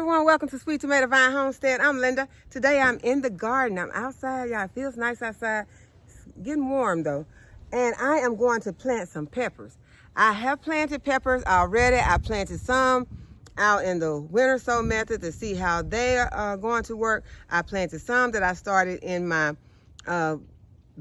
everyone, welcome to Sweet Tomato Vine Homestead. I'm Linda. Today I'm in the garden. I'm outside, y'all. It feels nice outside. It's getting warm though. And I am going to plant some peppers. I have planted peppers already. I planted some out in the winter sow method to see how they are going to work. I planted some that I started in my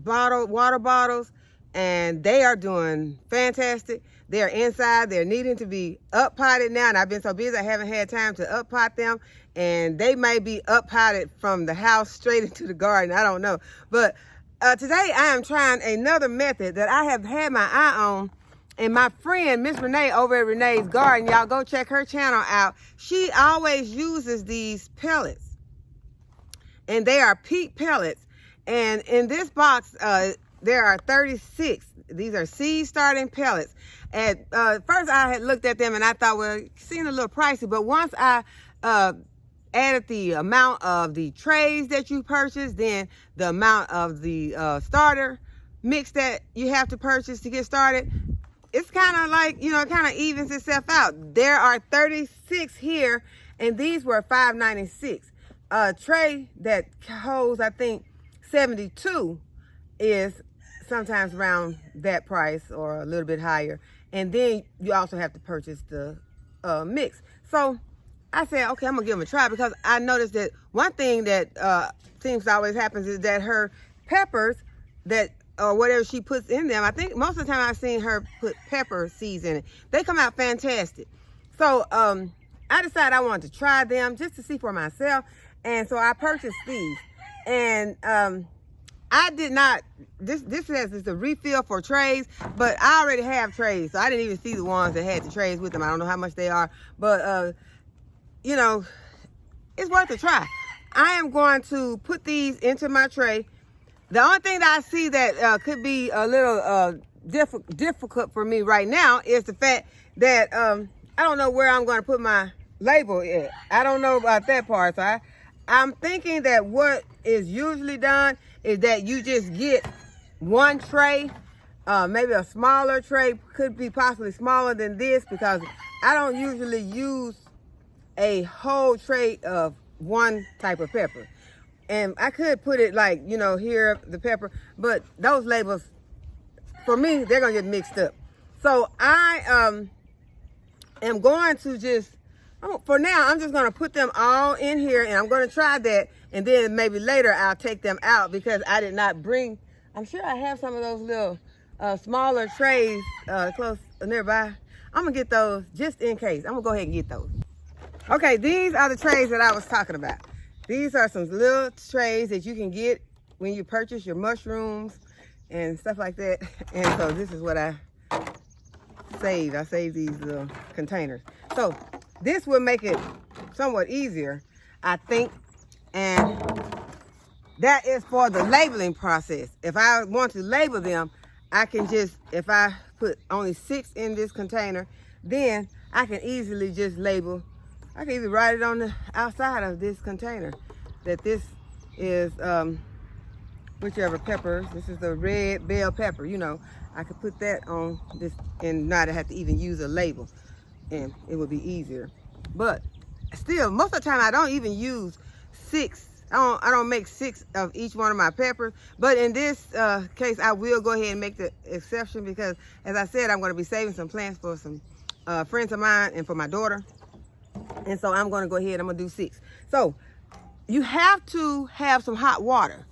water bottles, and they are doing fantastic. They're inside. They're needing to be up potted now, and I've been so busy I haven't had time to up pot them, and they may be up potted from the house straight into the garden. I don't know. But today I am trying another method that I have had my eye on, and my friend Miss Renee over at Renee's Garden, y'all go check her channel out. She always uses these pellets, and they are peat pellets. And in this box there are 36. These are seed starting pellets. At first I had looked at them and I thought, well, it seemed a little pricey, but once I added the amount of the trays that you purchased, then the amount of the starter mix that you have to purchase to get started, it's kind of like, you know, it kind of evens itself out. There are 36 here, and these were $5.96. A tray that holds, I think, 72 is sometimes around that price or a little bit higher. And then you also have to purchase the mix. So I said, okay, I'm gonna give them a try, because I noticed that one thing that seems to always happens is that her peppers, that or whatever she puts in them, I think most of the time I've seen her put pepper seeds in it, they come out fantastic. So I decided I wanted to try them just to see for myself. And so I purchased these. And I did not, this is a refill for trays, but I already have trays, so I didn't even see the ones that had the trays with them. I don't know how much they are, but you know, it's worth a try. I am going to put these into my tray. The only thing that I see that could be a little difficult for me right now is the fact that I don't know where I'm going to put my label at. I don't know about that part, so I'm thinking that what is usually done is that you just get one tray, maybe a smaller tray, could be possibly smaller than this, because I don't usually use a whole tray of one type of pepper. And I could put it like, you know, here, the pepper, but those labels, for me, they're gonna get mixed up. So I am going to just, for now, I'm just gonna put them all in here, and I'm gonna try that, and then maybe later I'll take them out, because I did not bring, I'm sure I have some of those little smaller trays close nearby. I'm gonna get those just in case. I'm gonna go ahead and get those. Okay, these are the trays that I was talking about. These are some little trays that you can get when you purchase your mushrooms and stuff like that. And so this is what I saved. I saved these little containers. So this will make it somewhat easier, I think. And that is for the labeling process. If I want to label them, I can just, if I put only 6 in this container, then I can easily just label. I can even write it on the outside of this container that this is whichever peppers. This is the red bell pepper. You know, I could put that on this and not have to even use a label, and it would be easier. But still, most of the time I don't even use 6. I don't make 6 of each one of my peppers. But in this case, I will go ahead and make the exception, because, as I said, I'm going to be saving some plants for some friends of mine and for my daughter. And so I'm going to go ahead, I'm going to do 6. So you have to have some hot water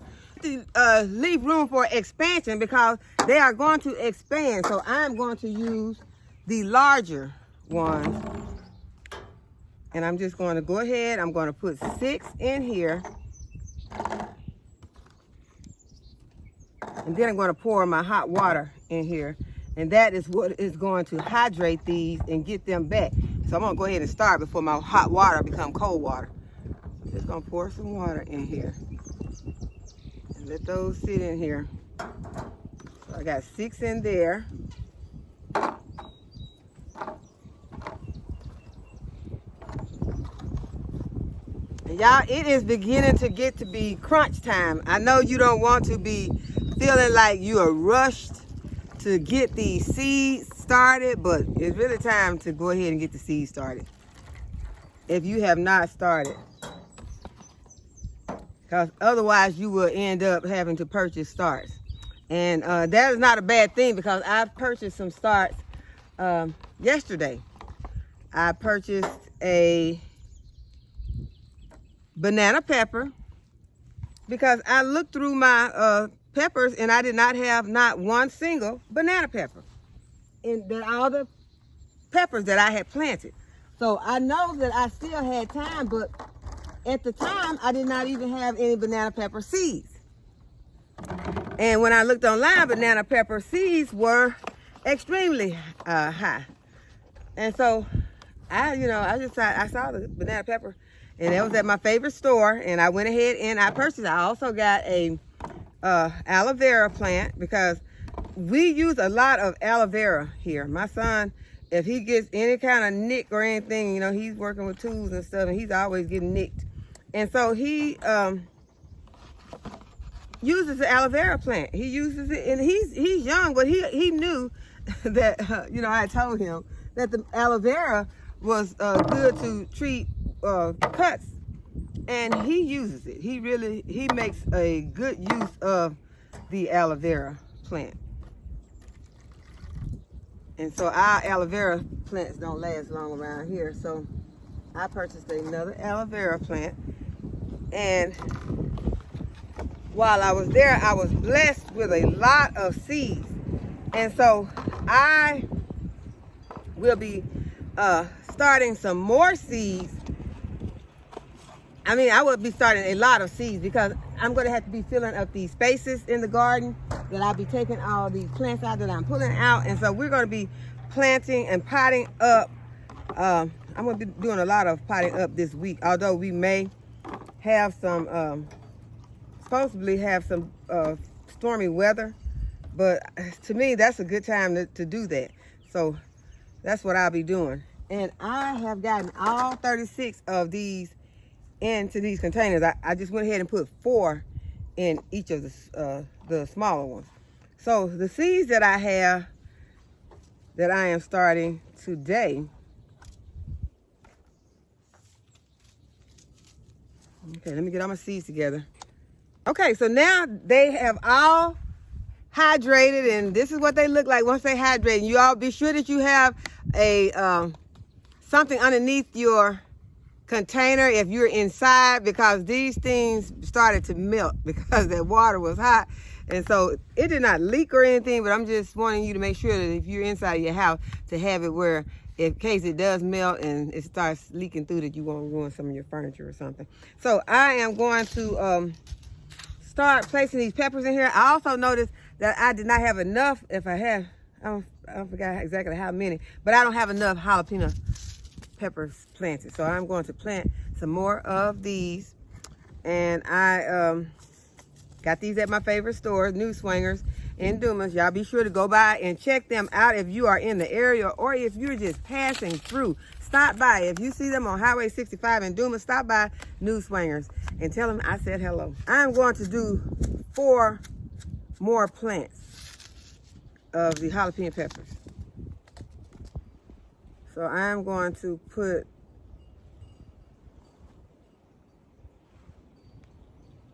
to leave room for expansion, because they are going to expand. So I'm going to use the larger ones. And I'm just going to go ahead, I'm going to put 6 in here. And then I'm going to pour my hot water in here. And that is what is going to hydrate these and get them back. So I'm gonna go ahead and start before my hot water become cold water. Just gonna pour some water in here and let those sit in here. So I got 6 in there. And y'all, it is beginning to get to be crunch time. I know you don't want to be feeling like you are rushed to get these seeds started, but it's really time to go ahead and get the seeds started. if you have not started. Because otherwise you will end up having to purchase starts. And that is not a bad thing, because I purchased some starts yesterday. I purchased a banana pepper because I looked through my peppers and I did not have not one single banana pepper in all the peppers that I had planted. So I know that I still had time, but at the time I did not even have any banana pepper seeds. And when I looked online, banana pepper seeds were extremely high. And so I saw the banana pepper, and that was at my favorite store, and I went ahead and I purchased it. I also got a aloe vera plant, because we use a lot of aloe vera here. My son, if he gets any kind of nick or anything, he's working with tools and stuff, and he's always getting nicked. And so he uses the aloe vera plant. He uses it, and he's young, but he knew that, I told him that the aloe vera was good to treat cuts, and he uses it. He makes a good use of the aloe vera plant. And so our aloe vera plants don't last long around here, so I purchased another aloe vera plant. And while I was there, I was blessed with a lot of seeds. And so I will be starting some more seeds. I will be starting a lot of seeds, because I'm going to have to be filling up these spaces in the garden that I'll be taking all these plants out that I'm pulling out. And so we're going to be planting and potting up. I'm going to be doing a lot of potting up this week, although we may have some, supposedly have some stormy weather. But to me, that's a good time to do that. So that's what I'll be doing. And I have gotten all 36 of these into these containers. I just went ahead and put 4 in each of the smaller ones. So the seeds that I have that I am starting today. Okay, let me get all my seeds together. Okay, so now they have all hydrated, and this is what they look like once they hydrate. You all be sure that you have a something underneath your container if you're inside, because these things started to melt because that water was hot. And so it did not leak or anything, but I'm just wanting you to make sure that if you're inside your house, to have it where, in case it does melt and it starts leaking through, that you won't ruin some of your furniture or something. So I am going to start placing these peppers in here. I also noticed that I did not have enough. If I have, I forgot exactly how many, but I don't have enough jalapeno peppers planted. So I'm going to plant some more of these. And I got these at my favorite store, New Swingers in Dumas. Y'all be sure to go by and check them out if you are in the area, or if you're just passing through. Stop by. If you see them on Highway 65 in Dumas, stop by New Swingers and tell them I said hello. I'm going to do 4 more plants of the jalapeno peppers. So I'm going to put,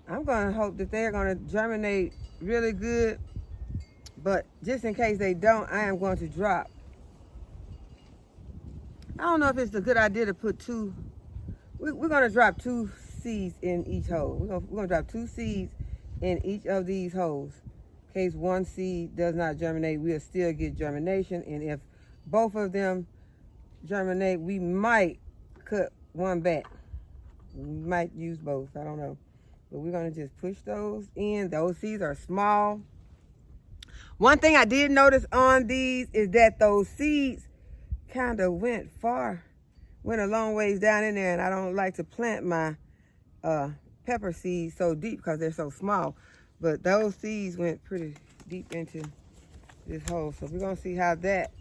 I'm going to hope that they're going to germinate really good, but just in case they don't, I am going to drop. I don't know if it's a good idea to put 2, we're going to drop 2 seeds in each hole. We're going to drop 2 seeds in each of these holes. In case one seed does not germinate, we'll still get germination. And if both of them germinate, we might cut one back. We might use both, I don't know. But we're gonna just push those in. Those seeds are small. One thing I did notice on these is that those seeds kind of went a long ways down in there, and I don't like to plant my pepper seeds so deep because they're so small. But those seeds went pretty deep into this hole. So we're gonna see how that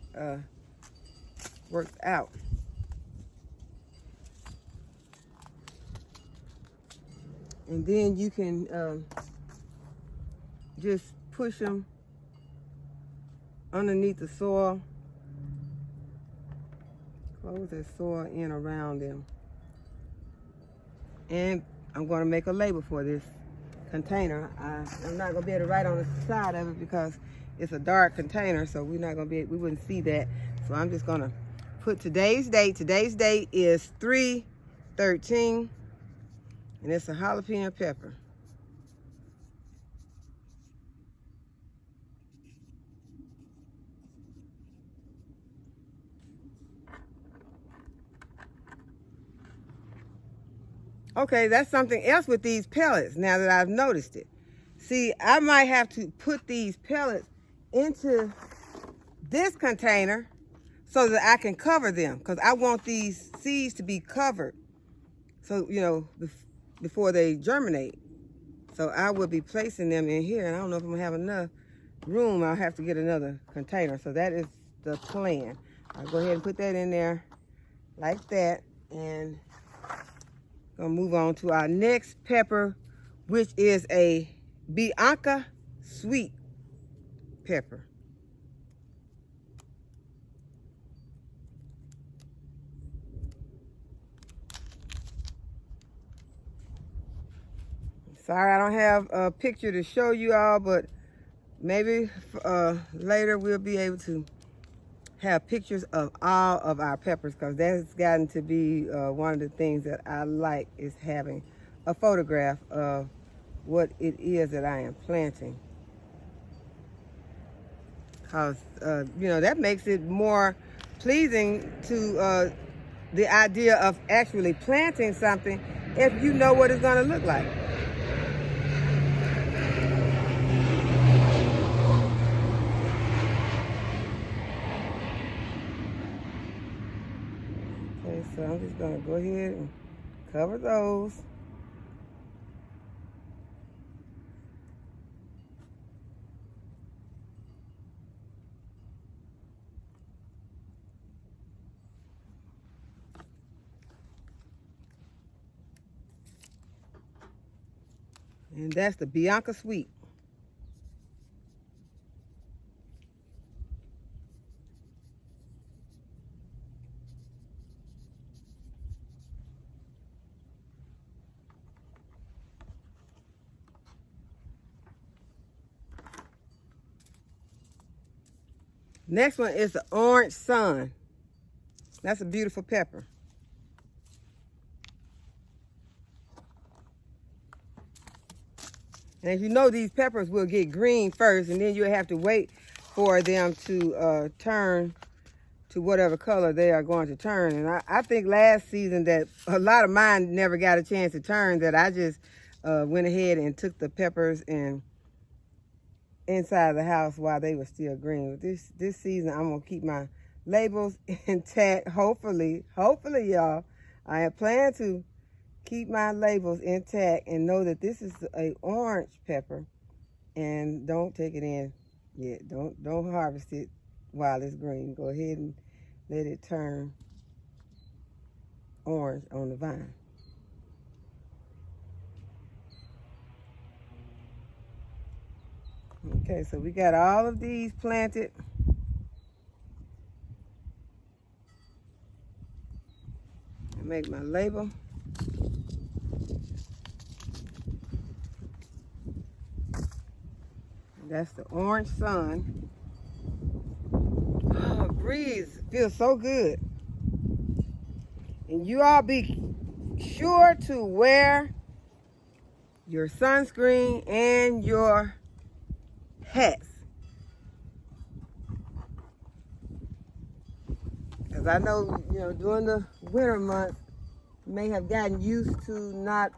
works out. And then you can just push them underneath the soil. Close that soil in around them. And I'm going to make a label for this container. I'm not going to be able to write on the side of it because it's a dark container, so we're not going to be, we wouldn't see that. So I'm just going to put today's date. Today's date is 3/13, and it's a jalapeno pepper. Okay, that's something else with these pellets now that I've noticed it. See, I might have to put these pellets into this container so that I can cover them, because I want these seeds to be covered, so, you know, before they germinate. So I will be placing them in here, and I don't know if I'm gonna have enough room. I'll have to get another container. So that is the plan. I'll go ahead and put that in there like that, and gonna move on to our next pepper, which is a Bianca sweet pepper. Sorry I don't have a picture to show you all, but maybe later we'll be able to have pictures of all of our peppers, because that's gotten to be one of the things that I like, is having a photograph of what it is that I am planting. Because, you know, that makes it more pleasing to the idea of actually planting something if you know what it's going to look like. Okay, so I'm just going to go ahead and cover those. And that's the Bianca Sweet. Next one is the Orange Sun. That's a beautiful pepper. And as you know, these peppers will get green first, and then you'll have to wait for them to turn to whatever color they are going to turn. And I think last season that a lot of mine never got a chance to turn, that I just went ahead and took the peppers and inside the house while they were still green. This season, I'm going to keep my labels intact. Hopefully, y'all. I have planned to keep my labels intact and know that this is a orange pepper, and don't take it in yet. Don't harvest it while it's green. Go ahead and let it turn orange on the vine. Okay, so we got all of these planted. I make my label. That's the Orange Sun. Oh, breeze feels so good. And you all be sure to wear your sunscreen and your hats. Because I know, you know, during the winter months, you may have gotten used to not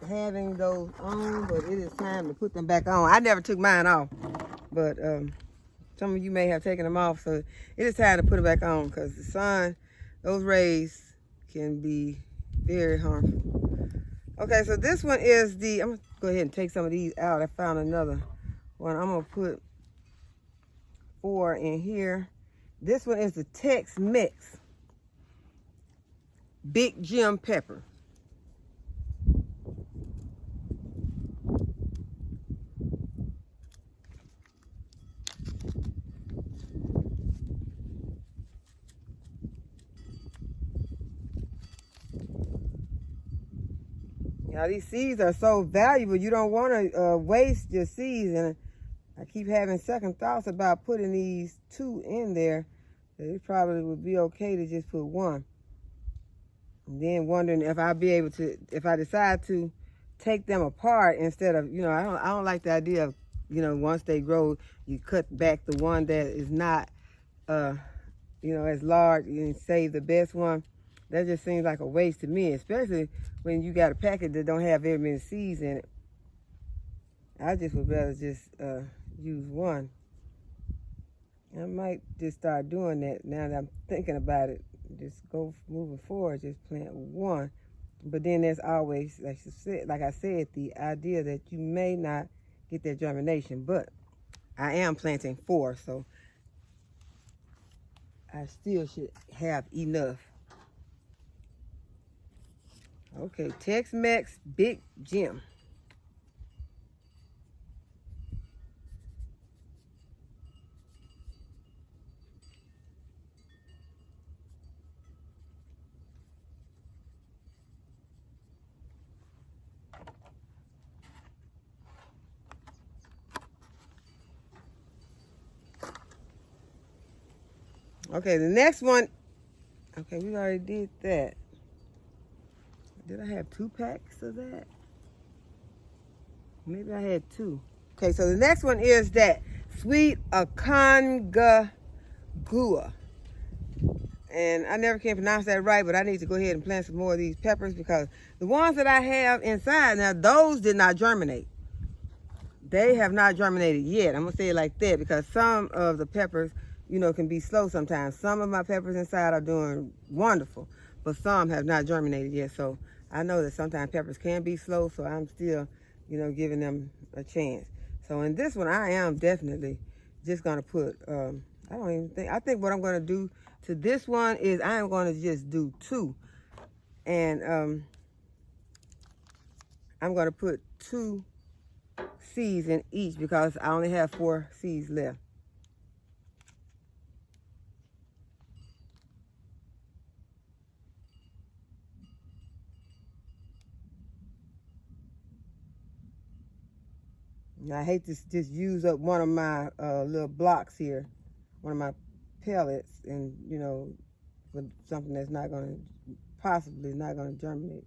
having those on, but it is time to put them back on. I never took mine off, but some of you may have taken them off, so it is time to put them back on, because the sun, those rays can be very harmful. Okay, so this one is the, I'm gonna go ahead and take some of these out. I found another one. I'm gonna put 4 in here. This one is the Tex-Mex Big Jim Pepper. Now these seeds are so valuable. You don't want to waste your seeds. And I keep having second thoughts about putting these 2 in there. It probably would be okay to just put 1. And then wondering if I'll be able to, if I decide to take them apart instead of, I don't like the idea of, once they grow, you cut back the one that is not, as large and save the best one. That just seems like a waste to me, especially when you got a packet that don't have very many seeds in it. I just would rather just use 1. I might just start doing that now that I'm thinking about it. Just go moving forward, just plant 1. But then there's always, like I said, the idea that you may not get that germination. But I am planting 4, so I still should have enough. Okay, Tex-Mex Big Jim. Okay, the next one. Okay, we already did that. Did I have 2 packs of that? Maybe I had 2. Okay, so the next one is that sweet Akongua. And I never can pronounce that right, but I need to go ahead and plant some more of these peppers because the ones that I have inside, now those did not germinate. They have not germinated yet. I'm going to say it like that because some of the peppers, can be slow sometimes. Some of my peppers inside are doing wonderful, but some have not germinated yet. So I know that sometimes peppers can be slow, so I'm still, giving them a chance. So in this one, I am definitely just going to put, I think what I'm going to do to this one is I am going to just do 2. And I'm going to put 2 seeds in each because I only have 4 seeds left. Now, I hate to just use up one of my little blocks here, one of my pellets, and, with something that's not going to, possibly not going to germinate.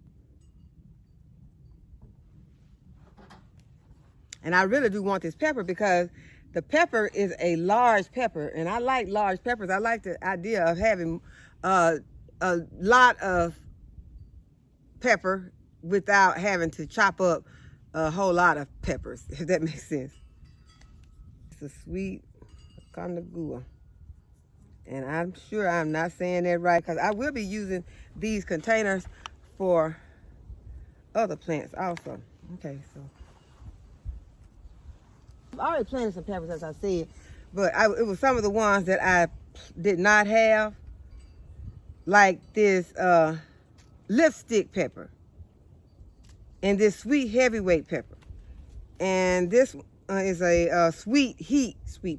And I really do want this pepper because the pepper is a large pepper, and I like large peppers. I like the idea of having a lot of pepper without having to chop up a whole lot of peppers, if that makes sense. It's a sweet Akongua. And I'm sure I'm not saying that right because I will be using these containers for other plants also. Okay, so I've already planted some peppers, as I said, but it was some of the ones that I did not have, like this lipstick pepper and this sweet heavyweight pepper. And this is a sweet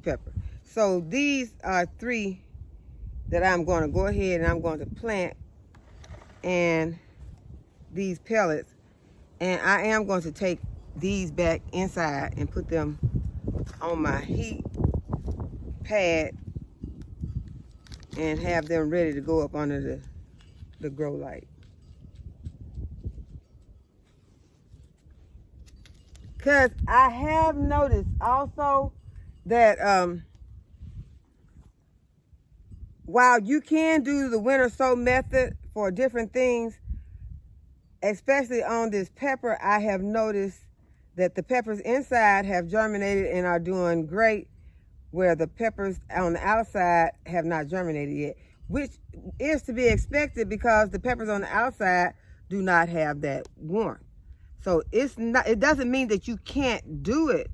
pepper. So these are 3 that I'm going to go ahead and I'm going to plant, and these pellets. And I am going to take these back inside and put them on my heat pad and have them ready to go up under the grow light. Because I have noticed also that while you can do the winter sow method for different things, especially on this pepper, I have noticed that the peppers inside have germinated and are doing great, where the peppers on the outside have not germinated yet, which is to be expected because the peppers on the outside do not have that warmth. So it doesn't mean that you can't do it.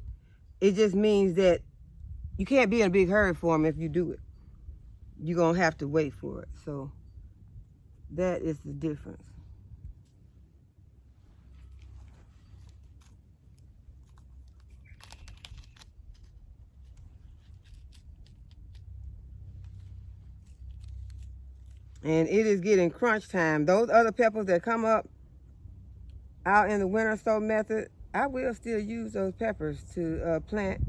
It just means that you can't be in a big hurry for them if you do it. You're going to have to wait for it. So that is the difference. And it is getting crunch time. Those other peppers that come up out in the winter sow method, I will still use those peppers to plant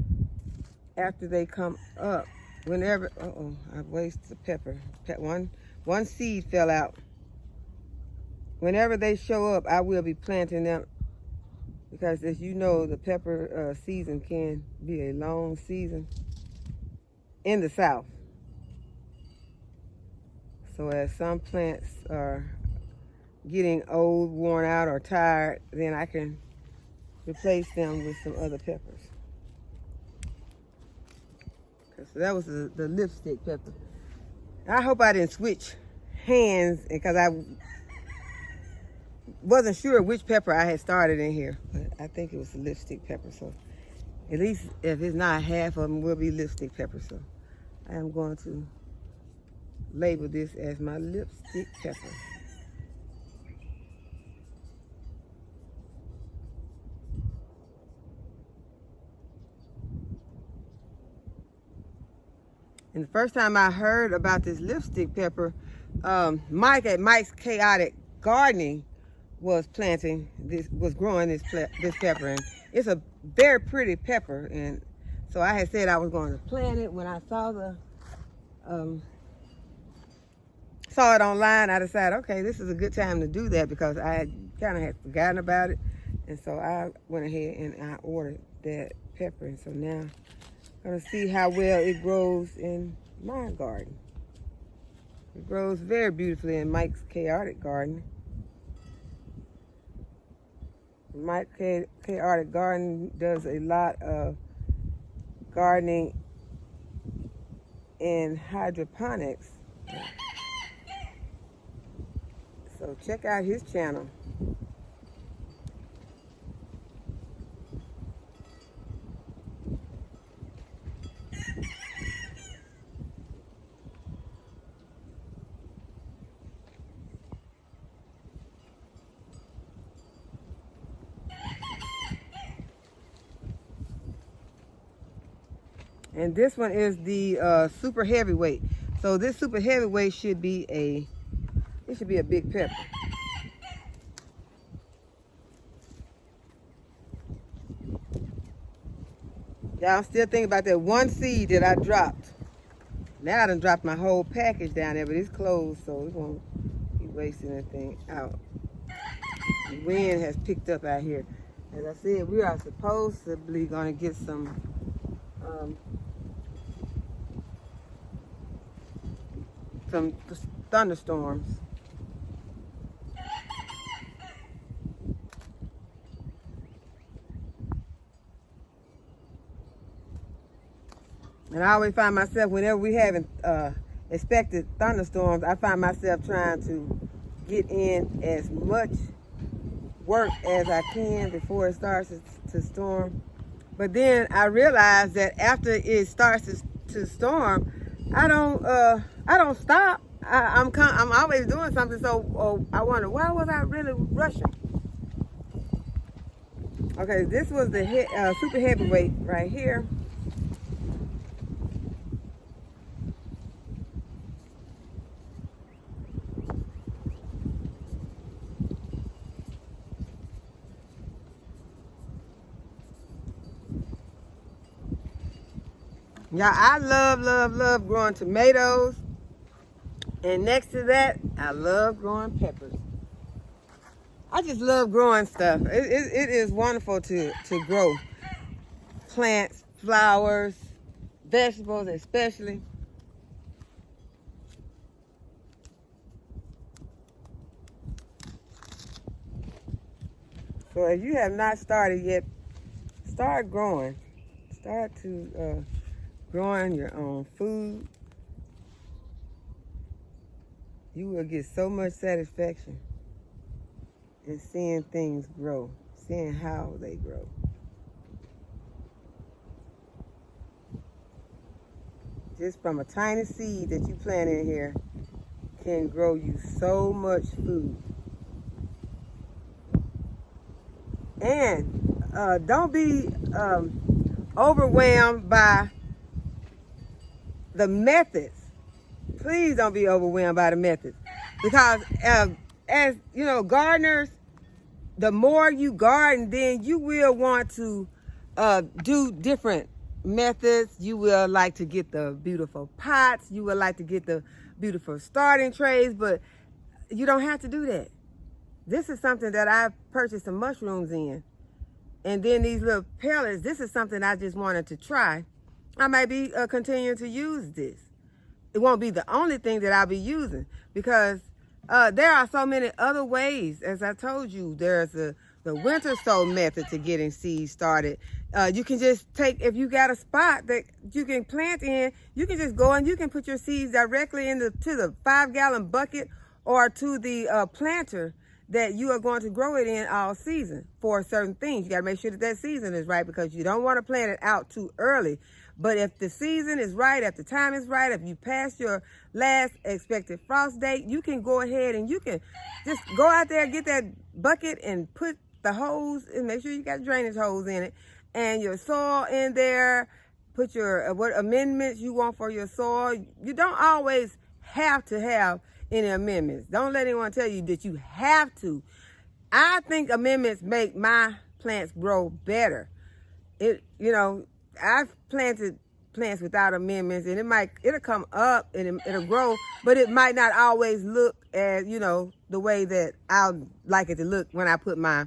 after they come up. Whenever, I wasted the pepper. One seed fell out. Whenever they show up, I will be planting them because, as you know, the pepper season can be a long season in the South. So as some plants are getting old, worn out, or tired, then I can replace them with some other peppers. So that was the lipstick pepper. I hope I didn't switch hands because I wasn't sure which pepper I had started in here, but I think it was the lipstick pepper. So at least if it's not half of them, will be lipstick pepper. So I am going to label this as my lipstick pepper. And the first time I heard about this lipstick pepper, Mike at Mike's Chaotic Gardening was growing this pepper, and it's a very pretty pepper. And so I had said I was going to plant it. When I saw it online, I decided, okay, this is a good time to do that because I had forgotten about it, and so I went ahead and I ordered that pepper. And so now I'm gonna see how well it grows in my garden. It grows very beautifully in Mike's Chaotic Garden. Mike's Chaotic Garden does a lot of gardening in hydroponics. So check out his channel. And this one is the super heavyweight. So this super heavyweight should be a big pepper. Yeah, I'm still thinking about that one seed that I dropped. Now I done dropped my whole package down there, but it's closed, so we won't be wasting anything out. The wind has picked up out here. As I said, we are supposedly going to get some thunderstorms. And I always find myself, whenever we haven't expected thunderstorms, I find myself trying to get in as much work as I can before it starts to storm. But then I realize that after it starts to storm, I don't stop. I'm always doing something. So I wonder, why was I really rushing? Okay, this was the super heavyweight right here. Yeah, I love growing tomatoes. And next to that, I love growing peppers. I just love growing stuff. It is wonderful to grow plants, flowers, vegetables especially. So if you have not started yet, start growing. Start to growing your own food. You will get so much satisfaction in seeing things grow, seeing how they grow. Just from a tiny seed that you plant in here can grow you so much food. And don't be overwhelmed by the methods. Please don't be overwhelmed by the methods, because as you know, gardeners, the more you garden, then you will want to do different methods. You will like to get the beautiful pots. You will like to get the beautiful starting trays, but you don't have to do that. This is something that I purchased some mushrooms in. And then these little pellets, this is something I just wanted to try. I might be continuing to use this. It won't be the only thing that I'll be using, because there are so many other ways. As I told you, there's the winter sow method to getting seeds started. You can just take, if you got a spot that you can plant in, you can just go and you can put your seeds directly to the 5-gallon bucket or to the planter that you are going to grow it in all season for certain things. You got to make sure that that season is right, because you don't want to plant it out too early. But if the season is right, if the time is right, if you pass your last expected frost date, you can go ahead and you can just go out there, get that bucket and put the hose, and make sure you got drainage hose in it, and your soil in there. Put your what amendments you want for your soil. You don't always have to have any amendments. Don't let anyone tell you that you have to. I think amendments make my plants grow better. I've planted plants without amendments, and it'll come up and it'll grow, but it might not always look as, the way that I like it to look when I put my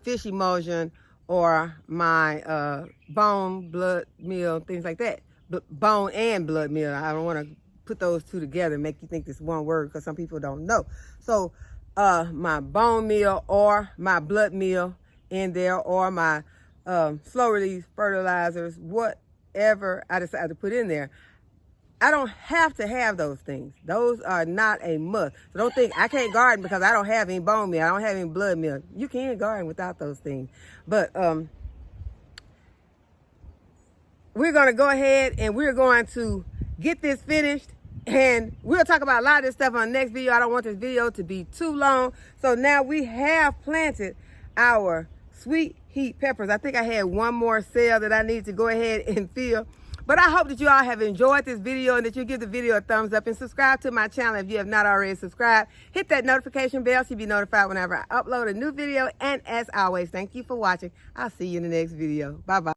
fish emulsion or my bone, blood meal, things like that. But bone and blood meal, I don't want to put those two together and make you think it's one word, because some people don't know. So my bone meal or my blood meal in there, or my slow release fertilizers, whatever I decide to put in there. I don't have to have those things. Those are not a must. So don't think I can't garden because I don't have any bone meal, I don't have any blood meal. You can garden without those things. But we're going to go ahead and we're going to get this finished, and we'll talk about a lot of this stuff on the next video. I don't want this video to be too long. So now we have planted our sweet heat peppers. I think I had one more cell that I need to go ahead and fill. But I hope that you all have enjoyed this video, and that you give the video a thumbs up and subscribe to my channel if you have not already subscribed. Hit that notification bell so you'll be notified whenever I upload a new video. And as always, thank you for watching. I'll see you in the next video. Bye-bye.